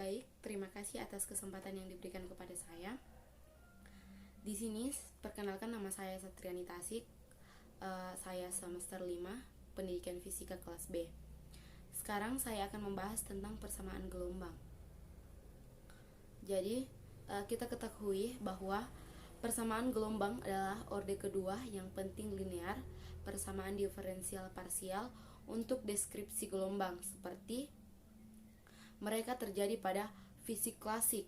Baik, terima kasih atas kesempatan yang diberikan kepada saya. Di sini perkenalkan, nama saya Satriani Tasik. Saya semester 5, Pendidikan Fisika kelas B. Sekarang saya akan membahas tentang persamaan gelombang. Jadi, kita ketahui bahwa persamaan gelombang adalah orde kedua yang penting linear persamaan diferensial parsial untuk deskripsi gelombang, seperti mereka terjadi pada fisik klasik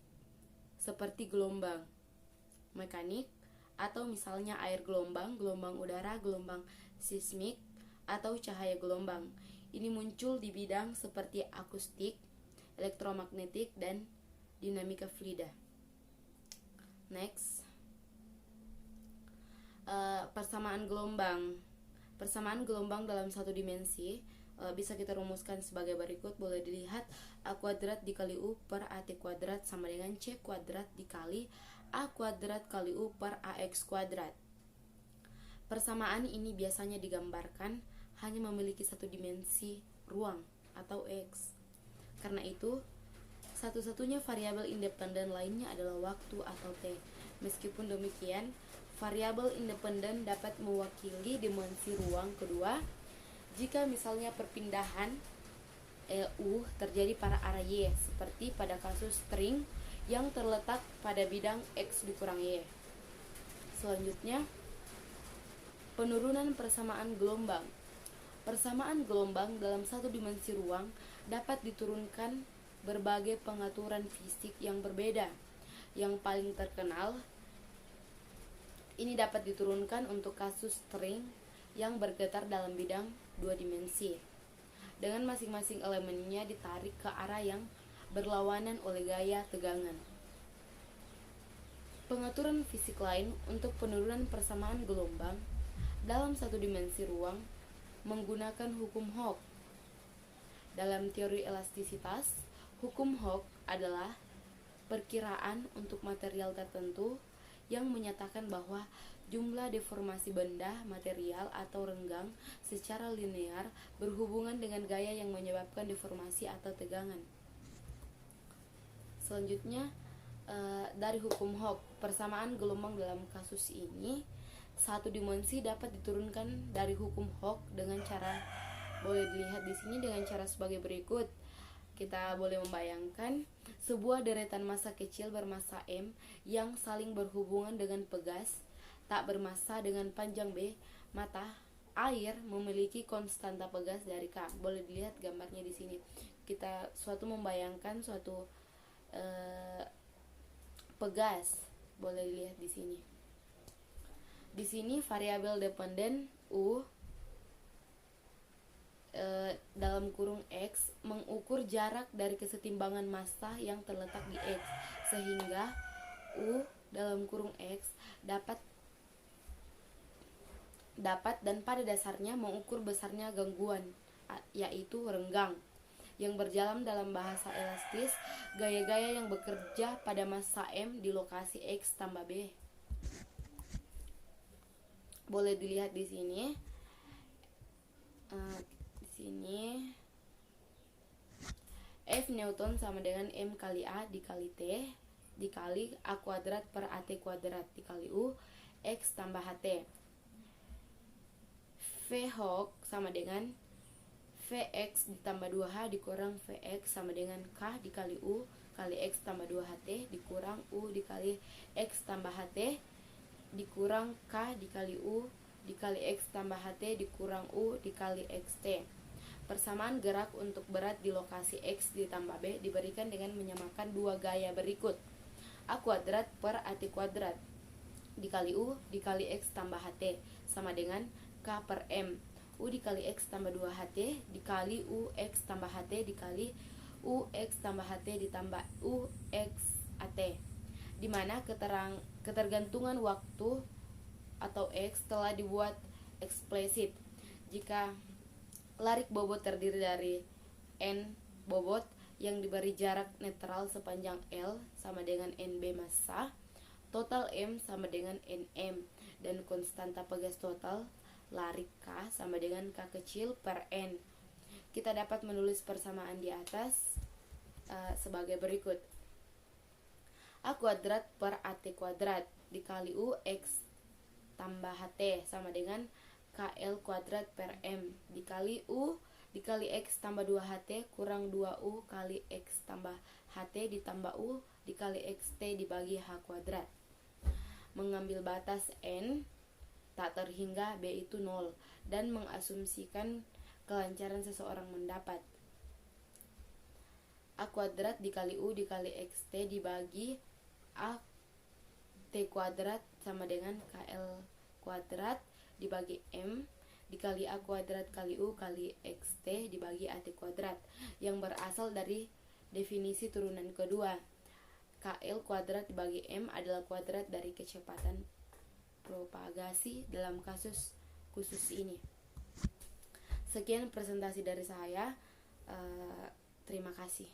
seperti gelombang mekanik, atau misalnya air gelombang, gelombang udara, gelombang seismik, atau cahaya gelombang. Ini muncul di bidang seperti akustik, elektromagnetik, dan dinamika fluida. Next, persamaan gelombang. Persamaan gelombang dalam satu dimensi bisa kita rumuskan sebagai berikut. Boleh dilihat, A kuadrat dikali U per AT kuadrat sama dengan C kuadrat dikali A kuadrat kali U per AX kuadrat. Persamaan ini biasanya digambarkan hanya memiliki satu dimensi ruang atau X. Karena itu, satu-satunya variabel independen lainnya adalah waktu atau T. Meskipun demikian, variabel independen dapat mewakili dimensi ruang kedua jika misalnya perpindahan U terjadi pada arah Y, seperti pada kasus string yang terletak pada bidang X dikurang Y. Selanjutnya, penurunan persamaan gelombang. Persamaan gelombang dalam satu dimensi ruang dapat diturunkan berbagai pengaturan fisik yang berbeda. Yang paling terkenal, ini dapat diturunkan untuk kasus string yang bergetar dalam bidang dua dimensi, dengan masing-masing elemennya ditarik ke arah yang berlawanan oleh gaya tegangan. Pengaturan fisik lain untuk penurunan persamaan gelombang dalam satu dimensi ruang menggunakan hukum Hooke. Dalam teori elastisitas, hukum Hooke adalah perkiraan untuk material tertentu yang menyatakan bahwa jumlah deformasi benda, material, atau renggang secara linear berhubungan dengan gaya yang menyebabkan deformasi atau tegangan. Selanjutnya, dari hukum Hooke, persamaan gelombang dalam kasus ini satu dimensi dapat diturunkan dari hukum Hooke dengan cara, boleh dilihat di sini dengan cara sebagai berikut. Kita boleh membayangkan sebuah deretan massa kecil bermassa M yang saling berhubungan dengan pegas tak bermassa dengan panjang B. Mata air memiliki konstanta pegas dari K. Boleh dilihat gambarnya di sini. Kita membayangkan suatu pegas. Boleh dilihat di sini. Di sini variabel dependen U dalam kurung X mengukur jarak dari kesetimbangan massa yang terletak di X, sehingga U dalam kurung X dapat dan pada dasarnya mengukur besarnya gangguan, yaitu renggang, yang berjalan dalam bahasa elastis, gaya-gaya yang bekerja pada massa M di lokasi X tambah B. Boleh dilihat di sini. Di sini F Newton sama dengan M kali A dikali T dikali A kuadrat per AT kuadrat dikali U X tambah HT. V Hooke sama dengan Vx ditambah 2H dikurang Vx sama dengan K dikali U kali X tambah 2HT dikurang U dikali X tambah HT dikurang K dikali U dikali X tambah HT dikurang U dikali XT. Persamaan gerak untuk berat di lokasi X ditambah B diberikan dengan menyamakan dua gaya berikut. A kuadrat per AT kuadrat dikali U dikali X tambah HT sama dengan K per M. U dikali X tambah 2HT dikali U X tambah HT dikali U X tambah HT ditambah U X AT, di mana ketergantungan waktu atau X telah dibuat eksplisit. Jika larik bobot terdiri dari N bobot yang diberi jarak netral sepanjang L sama dengan NB massa, total M sama dengan NM, dan konstanta pegas total larik K sama dengan K kecil per N. Kita dapat menulis persamaan di atas. sebagai berikut. A kuadrat per AT kuadrat dikali U X tambah HT sama dengan KL kuadrat per M dikali U dikali X tambah 2HT kurang 2U kali X tambah HT ditambah U dikali XT dibagi H kuadrat. Mengambil batas N tak terhingga B itu 0 dan mengasumsikan kelancaran seseorang mendapat A kuadrat dikali U dikali XT dibagi A T kuadrat sama dengan KL kuadrat dibagi M dikali A kuadrat kali U kali XT dibagi AT kuadrat yang berasal dari definisi turunan kedua. KL kuadrat dibagi M adalah kuadrat dari kecepatan propagasi dalam kasus khusus ini. Sekian presentasi dari saya. Terima kasih.